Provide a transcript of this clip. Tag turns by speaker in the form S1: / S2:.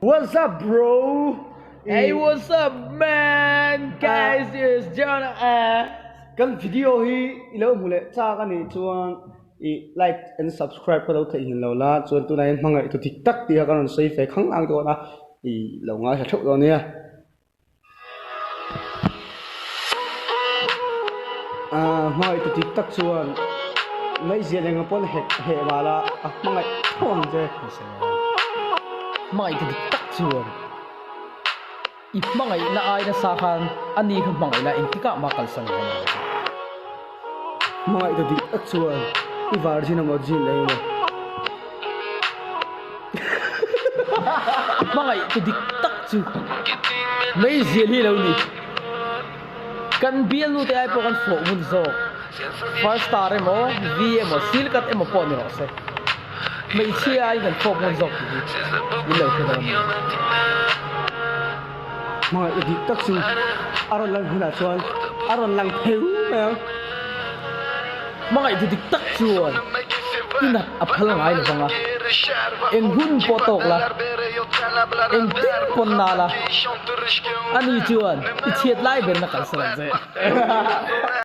S1: What's up, bro?
S2: Hey, what's up, man? Guys, here's John.
S1: Kan video hi ilo mule cha kan ni chuan like and subscribe ko lo thei hin lo la chuan tu nai hmangaih tu diktak ti kan on sei fe khang ang to na lo nga sa thok do nia hmangaih tu diktak chuan mai zia lenga pon he wala hmangaih thong je
S2: Hmangaih tu diktak chuan hmangaih na ai na sakhan ani khan hmangaih na intika ma kalsan na
S1: hmangaih tu diktak chuan var jin mo jin le mo
S2: hmangaih tu diktak chu mai zia li lo ni kan bial nu te ai po kan flo mun zo first star emo vm sil kat emo po ni ose mai chia ai kan fo mun zo ni lo ke da
S1: hmangaih tu diktak chu aron lang huna chuan aron lang theu me
S2: hmangaih tu diktak chuan inat aphal ngai lo banga en hun potok la en tin pon na la ani chuan i chiat lai ber na kalsan je